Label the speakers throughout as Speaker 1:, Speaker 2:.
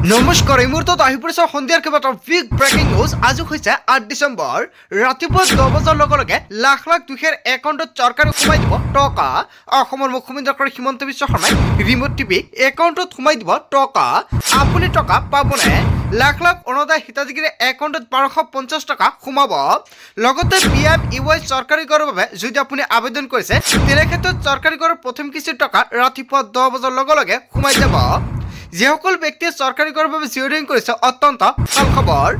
Speaker 1: নমস্কাৰ এই মুহূৰ্তত আহি পৰিছে সন্ধিয়াৰ কেইবাটাও বিগ ব্ৰেকিং নিউজ। আজি হৈছে 8 ডিচেম্বৰ। ৰাতিপুৱা 10 বজাৰ লগে লগে লাখ লাখ দুখীয়াৰ একাউণ্টত চৰকাৰে সোমাই দিব টকা। অসমৰ মুখ্যমন্ত্ৰী ডক্টৰ হিমন্ত বিশ্ব শৰ্মাই ৰিম'ট টিপি একাউণ্টত সোমাই দিব টকা। আপুনি টকা পাবনে? লাখ লাখ অৰুণোদয় হিতাধিকাৰীৰ একাউণ্টত 1250 টকা সোমাব। লগতে PMEY চৰকাৰী কৰৰ বাবে যদি আপুনি আবেদন কৰিছে তেনে ক্ষেত্ৰত চৰকাৰী কৰৰ প্ৰথম কিস্তিৰ টকা ৰাতিপুৱা 10 বজাৰ লগে লগে সোমাই যাব। যিসকল ব্যক্তিয়ে চৰকাৰী কৰৰ বাবে জিঅ'ৰিং কৰিছে অত্যন্ত ভাল খবৰ।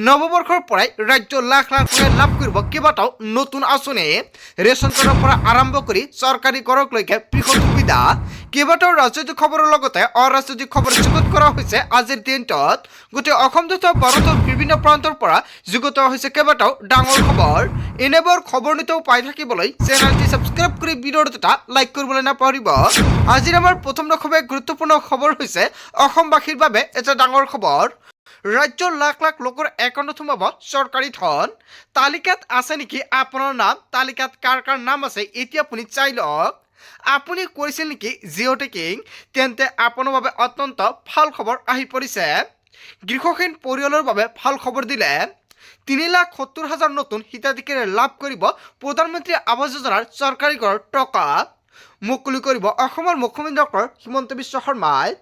Speaker 1: নৱবৰ্ষৰ পৰাই ৰাজ্য লাখ লাখ লাভ কৰিব কেইবাটাও নতুন আঁচনি। ৰেচন কাৰ্ডৰ পৰা আৰম্ভ কৰি চৰকাৰী কৰকলৈকে বৃহৎ সুবিধা। কেইবাটাও ৰাজনৈতিক খবৰৰ লগতে অৰাজনৈতিক খবৰ যুগুত কৰা হৈছে আজিৰ দিনটোত। গোটেই অসম তথা ভাৰতৰ বিভিন্ন প্ৰান্তৰ পৰা যুগুত হৈছে কেইবাটাও ডাঙৰ খবৰ। এনেবোৰ খবৰ নিতেও পাই থাকিবলৈ চেনেলটি ছাবস্ক্ৰাইব কৰি ভিডিঅ'টো এটা লাইক কৰিবলৈ নাপাহৰিব। আজিৰ আমাৰ প্ৰথম খুবেই গুৰুত্বপূৰ্ণ খবৰ হৈছে অসমবাসীৰ বাবে এটা ডাঙৰ খবৰ। ৰাজ্যৰ লাখ লাখ লোকৰ একাউণ্টত সোমাব চৰকাৰী ধন। তালিকাত আছে নেকি আপোনাৰ নাম? তালিকাত কাৰ কাৰ নাম আছে এতিয়া আপুনি চাই লওক। আপুনি কৰিছিল নেকি জিঅ' টেকিং? তেন্তে আপোনাৰ বাবে অত্যন্ত ভাল খবৰ আহি পৰিছে। গৃহহীন পৰিয়ালৰ বাবে ভাল খবৰ দিলে। 3,70,000 নতুন হিতাধিকাৰীয়ে লাভ কৰিব প্ৰধানমন্ত্ৰী আৱাস যোজনাৰ চৰকাৰী ঘৰৰ টকা। মুকলি কৰিব অসমৰ মুখ্যমন্ত্ৰী ডক্টৰ হিমন্ত বিশ্ব শৰ্মাই।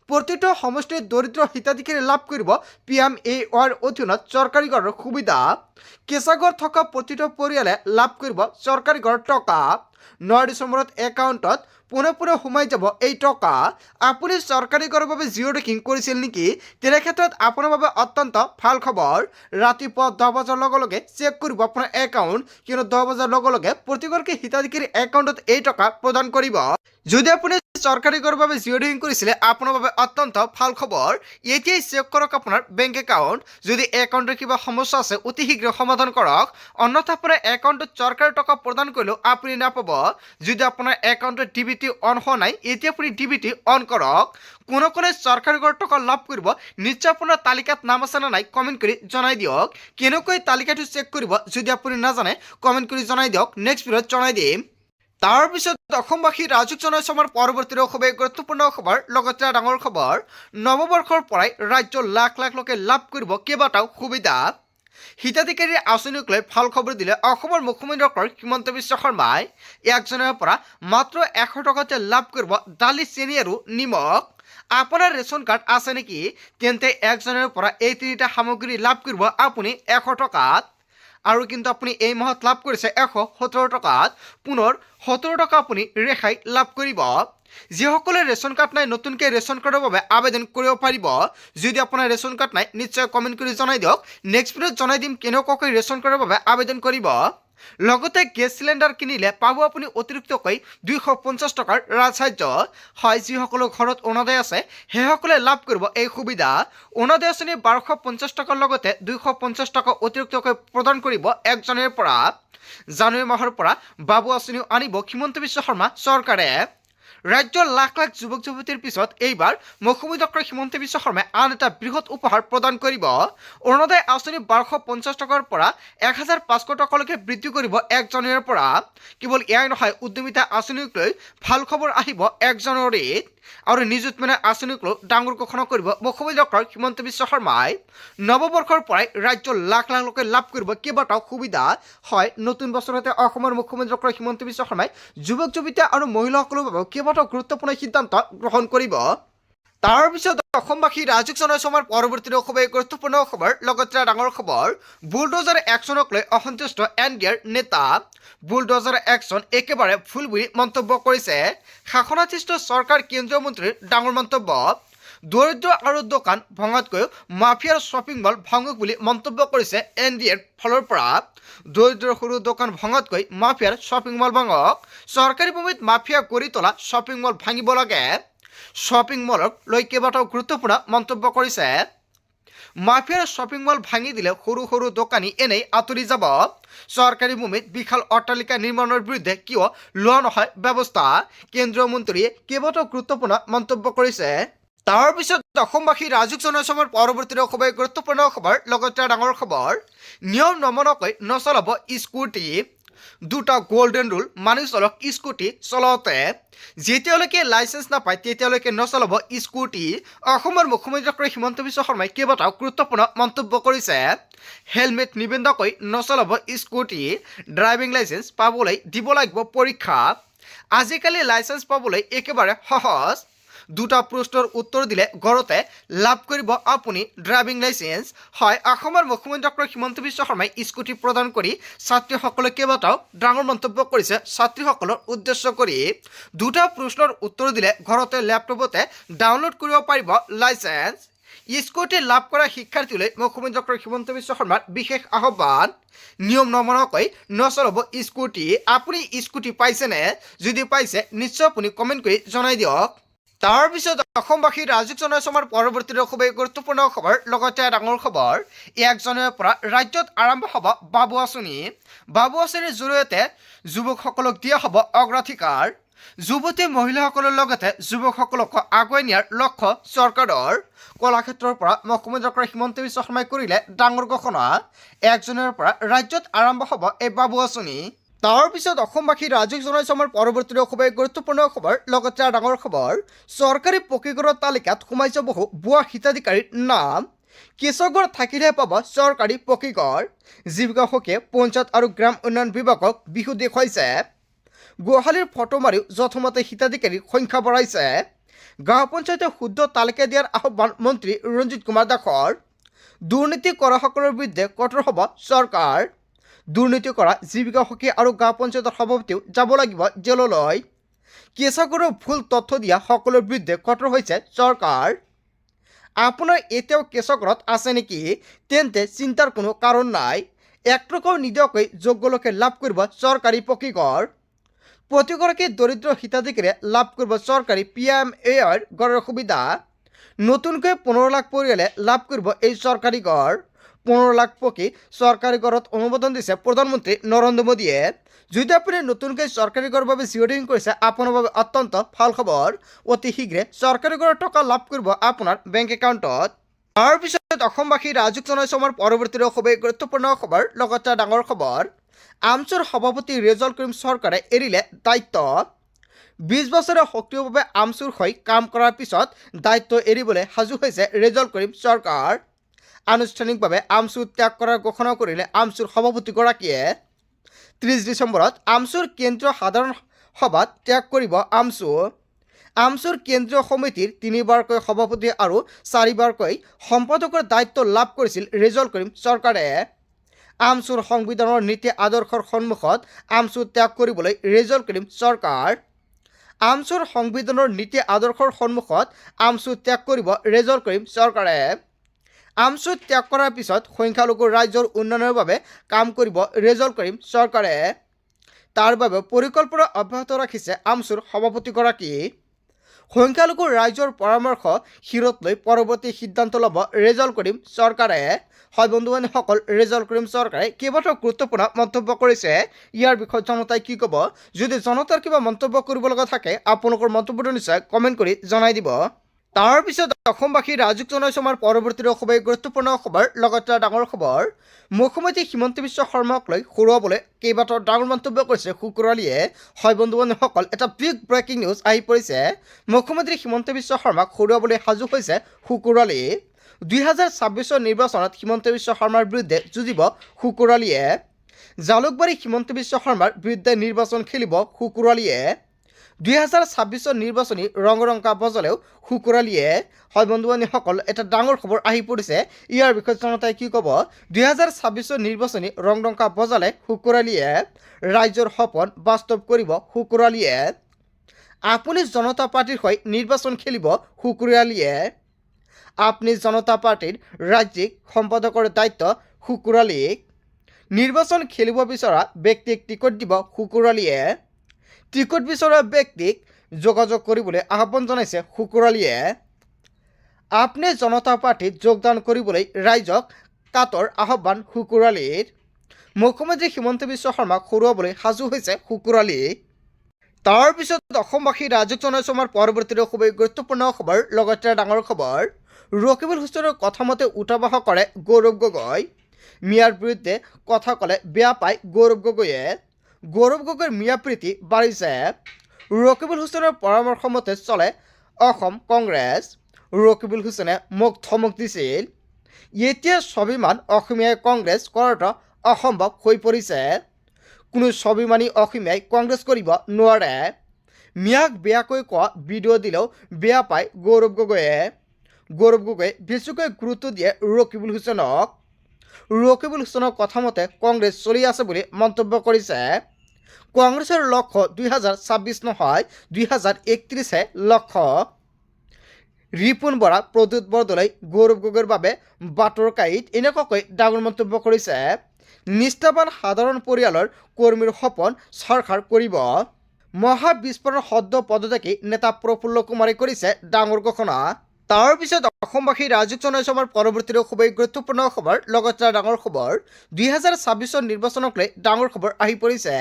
Speaker 1: প্ৰতিটো সমষ্টিৰ দৰিদ্ৰ হিতাধিকাৰী লাভ কৰিব PMEYৰ অধীনত চৰকাৰী ঘৰৰ সুবিধা। কেঁচা ঘৰ থকা প্ৰতিটো পৰিয়ালে লাভ কৰিব চৰকাৰী ঘৰৰ টকা। 9 ডিচেম্বৰত একাউণ্টত পোনে পোনে সোমাই যাব এই টকা। আপুনি চৰকাৰী ঘৰৰ বাবে জিঅ' টেকিং কৰিছিল নেকি? তেনে ক্ষেত্ৰত আপোনাৰ বাবে অত্যন্ত ভাল খবৰ। ৰাতিপুৱা 10 বজাৰ লগে লগে চেক কৰিব আপোনাৰ একাউণ্ট, কিন্তু 10 বজাৰ লগে লগে প্ৰতিগৰাকী হিতাধিকাৰী একাউণ্টত এই টকা প্ৰদান কৰিব। যদি আপুনি চৰকাৰী ঘৰৰ বাবে জিঅ' টেকিং কৰিছিলে আপোনাৰ বাবে অত্যন্ত ভাল খবৰ। এতিয়াই চেক কৰক আপোনাৰ বেংক একাউণ্ট। যদি একাউণ্টৰ কিবা সমস্যা আছে অতি শীঘ্ৰে সমাধান কৰক, অন্যথা আপোনাৰ একাউণ্টত চৰকাৰী টকা প্ৰদান কৰিলেও আপুনি নাপাব। যদি আপোনাৰ একাউণ্টত DBT অন হোৱা নাই এতিয়া আপুনি DBT অন কৰক। কোনে কোনে চৰকাৰী ঘৰৰ টকা লাভ কৰিব নিশ্চয় আপোনাৰ তালিকাত নাম আছে নে নাই কমেণ্ট কৰি জনাই দিয়ক। কেনেকৈ তালিকাটো চেক কৰিব যদি আপুনি নাজানে কমেণ্ট কৰি জনাই দিয়ক, নেক্সট ভিডিঅ'ত জনাই দিম। তাৰপিছত অসমবাসী ৰাজুক জনাইছে আমাৰ পৰৱৰ্তী খুবেই গুৰুত্বপূৰ্ণ খবৰ, লগতে ডাঙৰ খবৰ। নৱবৰ্ষৰ পৰাই ৰাজ্যৰ লাখ লাখ লোকে লাভ কৰিব কেইবাটাও সুবিধা। হিতাধিকাৰীৰ আঁচনিক লৈ ভাল খবৰ দিলে অসমৰ মুখ্যমন্ত্ৰী ডক্টৰ হিমন্ত বিশ্ব শৰ্মাই। 1 জানুৱাৰীৰ পৰা মাত্ৰ 100 টকাতে লাভ কৰিব দালি, চেনি আৰু নিমখ। আপোনাৰ ৰেচন কাৰ্ড আছে নেকি? তেন্তে 1 জানুৱাৰীৰ পৰা এই 3টা সামগ্ৰী লাভ কৰিব আপুনি 100 টকাত। আৰু কিন্তু আপুনি এই মাহত লাভ কৰিছে 117 টকাত। পুনৰ 17 টকা আপুনি ৰেহাই লাভ কৰিব। যিসকলে ৰেচন কাৰ্ড নাই নতুনকৈ ৰেচন কাৰ্ডৰ বাবে আবেদন কৰিব পাৰিব। যদি আপোনাৰ ৰেচন কাৰ্ড নাই নিশ্চয় কমেণ্ট কৰি জনাই দিয়ক, নেক্সট ভিডিঅ'ত জনাই দিম কেনেকুৱাকৈ ৰেচন কাৰ্ডৰ বাবে আবেদন কৰিব। লগতে গেছ চিলিণ্ডাৰ কিনিলে পাব আপুনি অতিৰিক্তকৈ 250 টকাৰ ৰাজসাহায্য। হয়, যিসকলৰ ঘৰত অৰুণোদয় আছে সেইসকলে লাভ কৰিব এই সুবিধা। অৰুণোদয় আঁচনি 1250 টকাৰ লগতে 250 টকা অতিৰিক্তকৈ প্ৰদান কৰিব 1 জানুৱাৰীৰ পৰা। জানুৱাৰী মাহৰ পৰা বাবু আঁচনিও আনিব হিমন্ত বিশ্ব শৰ্মা চৰকাৰে। ৰাজ্যৰ লাখ লাখ যুৱক যুৱতীৰ পিছত এইবাৰ মুখ্যমন্ত্ৰী ডক্টৰ হিমন্ত বিশ্ব শৰ্মাই আন এটা বৃহৎ উপহাৰ প্ৰদান কৰিব। অৰুণোদয় আঁচনি 1250 টকাৰ পৰা 1,500 টকালৈকে বৃদ্ধি কৰিব 1 জানুৱাৰীৰ পৰা। কেৱল এয়াই নহয়, উদ্যমিতা আঁচনিক লৈ ভাল খবৰ আহিব 1 জানুৱাৰীত। আৰু নিযুত মইনা আঁচনিক লৈ ডাঙৰ ঘোষণা কৰিব মুখ্যমন্ত্ৰী ডক্টৰ হিমন্ত বিশ্ব শৰ্মাই। নৱবৰ্ষৰ পৰাই ৰাজ্যৰ লাখ লাখ লোকে লাভ কৰিব কেইবাটাও সুবিধা। হয়, নতুন বছৰতে অসমৰ মুখ্যমন্ত্ৰী ডক্টৰ হিমন্ত বিশ্ব শৰ্মাই যুৱক যুৱতী আৰু মহিলাসকলৰ বাবে কেইবাটাও গুৰুত্বপূৰ্ণ সিদ্ধান্ত গ্ৰহণ কৰিব। তাৰপিছত অসমবাসী ৰাজুক জনাইছে আমাৰ পৰৱৰ্তী খুবেই গুৰুত্বপূৰ্ণ খবৰ, লগতে ডাঙৰ খবৰ। বুলডোজাৰ একশ্যনক লৈ অসন্তুষ্ট NDAৰ নেতা। বুলডোজাৰ একশ্যন একেবাৰে ভুল বুলি মন্তব্য কৰিছে শাসনাধিষ্ঠ চৰকাৰ। কেন্দ্ৰীয় মন্ত্ৰীৰ ডাঙৰ মন্তব্য। দৰিদ্ৰ আৰু দোকান ভঙাতকৈ মাফিয়াৰ শ্বপিং মল ভাঙক বুলি মন্তব্য কৰিছে NDAৰ ফালৰ পৰা। দৰিদ্ৰ সৰু দোকান ভঙাতকৈ মাফিয়াৰ শ্বপিং মল ভাঙক। চৰকাৰী ভূমিত মাফিয়া গঢ়ি তোলা শ্বপিং মল ভাঙিব লাগে। শ্বপিং মলক লৈ কেইবাটাও গুৰুত্বপূৰ্ণ মন্তব্য কৰিছে। মাফিয়াৰ শ্বপিং মল ভাঙি দিলে সৰু সৰু দোকানী এনেই আঁতৰি যাব। চৰকাৰী ভূমিত বিশাল অট্টালিকা নিৰ্মাণৰ বিৰুদ্ধে কিয় লোৱা নহয় ব্যৱস্থা? কেন্দ্ৰীয় মন্ত্ৰীয়ে কেইবাটাও গুৰুত্বপূৰ্ণ মন্তব্য কৰিছে। তাৰপিছত অসমবাসী ৰাজুক জনাইছে আমাৰ পৰৱৰ্তী খুবেই গুৰুত্বপূৰ্ণ খবৰ, লগতে ডাঙৰ খবৰ। নিয়ম নমনাকৈ নচলাব স্কুটি। দুটা গোল্ডেন ৰুল মানি চলক স্কুটি চলাওঁতে যেতিয়ালৈকে লাইচেন্স নাপায় তেতিয়ালৈকে নচলাব স্কুটি অসমৰ মুখ্যমন্ত্ৰী ডক্টৰ হিমন্ত বিশ্ব শৰ্মাই কেইবাটাও গুৰুত্বপূৰ্ণ মন্তব্য কৰিছে হেলমেট নিপিন্ধাকৈ নচলাব স্কুটি ড্ৰাইভিং লাইচেন্স পাবলৈ দিব লাগিব পৰীক্ষা আজিকালি লাইচেন্স পাবলৈ একেবাৰে সহজ দুটা প্ৰশ্নৰ উত্তৰ দিলে ঘৰতে লাভ কৰিব আপুনি ড্ৰাইভিং লাইচেন্স হয় অসমৰ মুখ্যমন্ত্ৰী ডক্টৰ হিমন্ত বিশ্ব শৰ্মাই স্কুটি প্ৰদান কৰি ছাত্ৰীসকলে কেইবাটাও ডাঙৰ মন্তব্য কৰিছে ছাত্ৰীসকলৰ উদ্দেশ্য কৰি দুটা প্ৰশ্নৰ উত্তৰ দিলে ঘৰতে লেপটপতে ডাউনলোড কৰিব পাৰিব লাইচেন্স স্কুটি লাভ কৰা শিক্ষাৰ্থীলৈ মুখ্যমন্ত্ৰী ডক্টৰ হিমন্ত বিশ্ব শৰ্মাৰ বিশেষ আহ্বান নিয়ম নমনাকৈ নচলাব স্কুটি আপুনি স্কুটি পাইছেনে যদি পাইছে নিশ্চয় আপুনি কমেণ্ট কৰি জনাই দিয়ক তাৰপিছত অসমবাসী ৰাজুক জনাইছে আমাৰ পৰৱৰ্তী খুবেই গুৰুত্বপূৰ্ণ খবৰ লগতে ডাঙৰ খবৰ 1 জানুৱাৰীৰ পৰা ৰাজ্যত আৰম্ভ হ'ব বাবু আঁচনিৰ জৰিয়তে যুৱকসকলক দিয়া হ'ব অগ্ৰাধিকাৰ যুৱতী মহিলাসকলৰ লগতে যুৱকসকলক আগুৱাই নিয়াৰ লক্ষ্য চৰকাৰৰ কলাক্ষেত্ৰৰ পৰা মুখ্যমন্ত্ৰী ডক্টৰ হিমন্ত বিশ্ব শৰ্মাই কৰিলে ডাঙৰ ঘোষণা 1 জানুৱাৰীৰ পৰা ৰাজ্যত আৰম্ভ হ'ব এই বাবু আঁচনি তাৰপিছত অসমবাসী ৰাজুক জনাইছে আমাৰ পৰৱৰ্তী খুবেই গুৰুত্বপূৰ্ণ খবৰ লগতে ডাঙৰ খবৰ চৰকাৰী পকীঘৰৰ তালিকাত সোমাইছে বহু ভুৱা হিতাধিকাৰীৰ নাম কেশগড় থাকিলেহে পাব চৰকাৰী পকীঘৰ জীৱিকা সখীয়ে পঞ্চায়ত আৰু গ্ৰাম উন্নয়ন বিভাগক বিহু দেখুৱাইছে গুৱাহাটীৰ ফটো মাৰিও যথমতে হিতাধিকাৰীৰ সংখ্যা বঢ়াইছে গাঁও পঞ্চায়তে শুদ্ধ তালিকা দিয়াৰ আহ্বান মন্ত্ৰী ৰঞ্জিত কুমাৰ দাসৰ দুৰ্নীতি কৰাসকলৰ বিৰুদ্ধে কঠোৰ হ'ব চৰকাৰ দুৰ্নীতি কৰা জীৱিকা সখী আৰু গাঁও পঞ্চায়তৰ সভাপতিও যাব লাগিব জেললৈ কেশগড়ৰ ভুল তথ্য দিয়া সকলৰ বিৰুদ্ধে কঠোৰ হৈছে চৰকাৰ আপোনাৰ এতিয়াও কেশগড়ত আছে নেকি তেন্তে চিন্তাৰ কোনো কাৰণ নাই 1 টকাও নিদিয়াকৈ যোগ্য লোকে লাভ কৰিব চৰকাৰী পকীঘৰ প্ৰতিগৰাকী দৰিদ্ৰ হিতাধিকাৰীয়ে লাভ কৰিব চৰকাৰী PMAৰ ঘৰৰ সুবিধা নতুনকৈ 15 লাখ পৰিয়ালে লাভ কৰিব এই চৰকাৰী ঘৰ 15 লাখ পকী চৰকাৰী ঘৰত অনুমোদন দিছে প্ৰধানমন্ত্ৰী নৰেন্দ্ৰ মোদীয়ে যদি আপুনি নতুনকৈ চৰকাৰী ঘৰৰ বাবে জিঅ'ডিং কৰিছে আপোনাৰ বাবে অত্যন্ত ভাল খবৰ অতি শীঘ্ৰে চৰকাৰী ঘৰৰ টকা লাভ কৰিব আপোনাৰ বেংক একাউণ্টত তাৰপিছত অসমবাসী ৰাজুক জনাইছে আমাৰ পৰৱৰ্তী খুবেই গুৰুত্বপূৰ্ণ খবৰ লগতে ডাঙৰ খবৰ আমচুৰ সভাপতি ৰেজাউল কৰিম চৰকাৰে এৰিলে দায়িত্ব 20 বছৰে সক্ৰিয়ভাৱে আমচুৰ হৈ কাম কৰাৰ পিছত দায়িত্ব এৰিবলৈ সাজু হৈছে ৰেজাউল কৰিম চৰকাৰ আনুষ্ঠানিকভাৱে আমচুৰ ত্যাগ কৰাৰ ঘোষণা কৰিলে আমচুৰ সভাপতিগৰাকীয়ে 30 ডিচেম্বৰত আমচুৰ কেন্দ্ৰীয় সাধাৰণ সভাত ত্যাগ কৰিব আমচুৰ কেন্দ্ৰীয় সমিতিৰ 3বাৰকৈ সভাপতি আৰু 4বাৰকৈ সম্পাদকৰ দায়িত্ব লাভ কৰিছিল ৰেজাউল কৰিম চৰকাৰে আমচুৰ সংবিধানৰ নীতি আদৰ্শৰ সন্মুখত আমচুৰ ত্যাগ কৰিবলৈ ৰেজাউল কৰিম চৰকাৰ আমচুৰ সংবিধানৰ নীতি আদৰ্শৰ সন্মুখত আমচুৰ ত্যাগ কৰিব ৰেজাউল কৰিম চৰকাৰে আমচুৰ ত্যাগ কৰাৰ পিছত সংখ্যালঘু ৰাজ্যৰ উন্নয়নৰ বাবে কাম কৰিব ৰেজাউল কৰিম চৰকাৰে তাৰ বাবে পৰিকল্পনা অব্যাহত ৰাখিছে আমচুৰ সভাপতিগৰাকী সংখ্যালঘু ৰাজ্যৰ পৰামৰ্শ শিৰত লৈ পৰৱৰ্তী সিদ্ধান্ত ল'ব ৰেজাউল কৰিম চৰকাৰে হয় বন্ধু-বান্ধৱীসকল ৰেজাউল কৰিম চৰকাৰে কেইবাটাও গুৰুত্বপূৰ্ণ মন্তব্য কৰিছে ইয়াৰ বিষয়ে জনতাই কি ক'ব যদি জনতাৰ কিবা মন্তব্য কৰিব লগা থাকে আপোনালোকৰ মন্তব্যটো নিশ্চয় কমেণ্ট কৰি জনাই দিব তাৰপিছত অসমবাসী ৰাজুক জনাইছে আমাৰ পৰৱৰ্তী খুবেই গুৰুত্বপূৰ্ণ খবৰ লগতে ডাঙৰ খবৰ মুখ্যমন্ত্ৰী হিমন্ত বিশ্ব শৰ্মাক লৈ হৰুৱাবলৈ কেইবাটাও ডাঙৰ মন্তব্য কৰিছে শুকুৰালীয়ে হয় বন্ধু-বান্ধৱীসকল এটা বিগ ব্ৰেকিং নিউজ আহি পৰিছে মুখ্যমন্ত্ৰী হিমন্ত বিশ্ব শৰ্মাক হৰুৱাবলৈ সাজু হৈছে শুকুৰালী 2026 নিৰ্বাচনত হিমন্ত বিশ্ব শৰ্মাৰ বিৰুদ্ধে যুঁজিব শুকুৰালীয়ে জালুকবাৰী হিমন্ত বিশ্ব শৰ্মাৰ বিৰুদ্ধে নিৰ্বাচন খেলিব শুকুৰালীয়ে 2026 নিৰ্বাচনী ৰংৰংকা বজালেও শুকুৰালীয়ে হয় বন্ধু-বান্ধৱীসকল এটা ডাঙৰ খবৰ আহি পৰিছে ইয়াৰ বিষয়ে জনতাই কি ক'ব 2026 নিৰ্বাচনী ৰংৰংকা বজালে শুকুৰালীয়ে ৰাজ্যৰ সপোন বাস্তৱ কৰিব শুকুৰালীয়ে আপুনি জনতা পাৰ্টিৰ হৈ নিৰ্বাচন খেলিব শুকুৰালীয়ে আপুনি জনতা পাৰ্টিৰ ৰাজ্যিক সম্পাদকৰ দায়িত্ব শুকুৰালীক নিৰ্বাচন খেলিব বিচৰা ব্যক্তিক টিকট দিব শুকুৰালীয়ে টিকট বিচৰা ব্যক্তিক যোগাযোগ কৰিবলৈ আহ্বান জনাইছে শুকুৰালীয়ে আপুনি জনতা পাৰ্টিত যোগদান কৰিবলৈ ৰাইজক কাটৰ আহ্বান শুকুৰালীৰ মুখ্যমন্ত্ৰী হিমন্ত বিশ্ব শৰ্মাক হৰুৱাবলৈ সাজু হৈছে শুকুৰালী তাৰপিছত অসমবাসী ৰাজুক জনাইছে আমাৰ পৰৱৰ্তী খুবেই গুৰুত্বপূৰ্ণ খবৰ লগতে ডাঙৰ খবৰ ৰকিবুল হুছেইনৰ কথামতে উঠাবহা কৰে গৌৰৱ গগৈ মিয়াৰ বিৰুদ্ধে কথা ক'লে বেয়া পায় গৌৰৱ গগৈয়ে গৌৰৱ গগৈৰ মিয়া প্ৰীতি বাঢ়িছে। ৰকিবুল হুছেইনৰ পৰামৰ্শ মতে চলে অসম কংগ্ৰেছ। ৰকিবুল হুছেইনে মোক ধমক দিছিল, এতিয়া স্বাভিমান অসমীয়াই কংগ্ৰেছ কৰাটো অসম্ভৱ হৈ পৰিছে। কোনো স্বাভিমানী অসমীয়াই কংগ্ৰেছ কৰিব নোৱাৰে। মিয়াক বেয়াকৈ কোৱা ভিডিঅ' দিলেও বেয়া পায় গৌৰৱ গগৈয়ে। গৌৰৱ গগৈয়ে বেছিকৈ গুৰুত্ব দিয়ে ৰকিবুল হুছেইনক। ৰকিবুল হুছেইনৰ কথা মতে কংগ্ৰেছ চলি আছে বুলি মন্তব্য কৰিছে। কংগ্ৰেছৰ লক্ষ্য 2026 নহয় 2031হে লক্ষ্য। ৰিপুণ বৰা, প্ৰদ্যুৎ বৰদলৈ গৌৰৱ গগৈৰ বাবে বাটৰ কাঁইট এনেকুৱাকৈ ডাঙৰ মন্তব্য কৰিছে। নিষ্ঠাবান সাধাৰণ পৰিয়ালৰ কৰ্মীৰ সপোন চৰকাৰ কৰিব। মহাবিস্ফোৰণ সদ্য পদত্যাগী নেতা প্ৰফুল্ল কুমাৰে কৰিছে ডাঙৰ ঘোষণা। তাৰ পিছত অসমবাসী ৰাজুক জনসভাৰ পৰৱৰ্তীতে খুবেই গুৰুত্বপূৰ্ণ খবৰ, লগতে ডাঙৰ খবৰ 2026 নিৰ্বাচনক লৈ ডাঙৰ খবৰ আহি পৰিছে।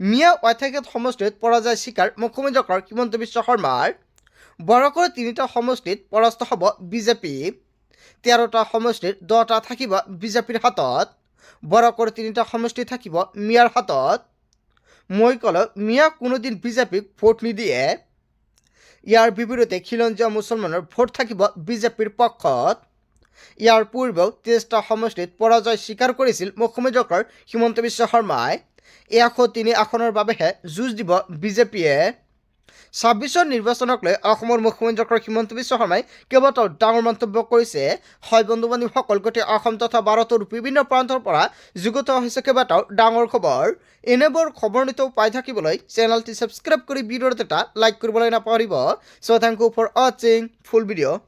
Speaker 1: মিয়া ঐতিহাসিক সমষ্টিত পৰাজয় স্বীকাৰ মুখ্যমন্ত্ৰী ডক্টৰ হিমন্ত বিশ্ব শৰ্মাৰ। বৰকৰ 3টা সমষ্টিত পৰাস্ত হ'ব বিজেপি। 13টা সমষ্টিৰ 10টা থাকিব বিজেপিৰ হাতত। বৰকৰ 3টা সমষ্টি থাকিব মিয়াৰ হাতত। মই ক'লো মিয়া কোনোদিন বিজেপিক ভোট নিদিয়ে। ইয়াৰ বিপৰীতে খিলঞ্জীয়া মুছলমানৰ ভোট থাকিব বিজেপিৰ পক্ষত। ইয়াৰ পূৰ্বেও 23টা সমষ্টিত পৰাজয় স্বীকাৰ কৰিছিল মুখ্যমন্ত্ৰী ডক্টৰ হিমন্ত বিশ্ব শৰ্মাই। 103 আসনৰ বাবেহে যুঁজ দিব বিজেপিয়ে। 26 নিৰ্বাচনক লৈ অসমৰ মুখ্যমন্ত্ৰী ডক্টৰ হিমন্ত বিশ্ব শৰ্মাই কেইবাটাও ডাঙৰ মন্তব্য কৰিছে। হয় বন্ধু বান্ধৱীসকল, গোটেই অসম তথা ভাৰতৰ বিভিন্ন প্ৰান্তৰ পৰা যুগুত হৈছে কেইবাটাও ডাঙৰ খবৰ। এনেবোৰ খবৰ নিতৌ পাই থাকিবলৈ চেনেলটি ছাবস্ক্ৰাইব কৰি ভিডিঅ'ত এটা লাইক কৰিবলৈ নাপাহৰিব। চ' থেংক ইউ ফৰ ৱাচিং ফুল ভিডিঅ'।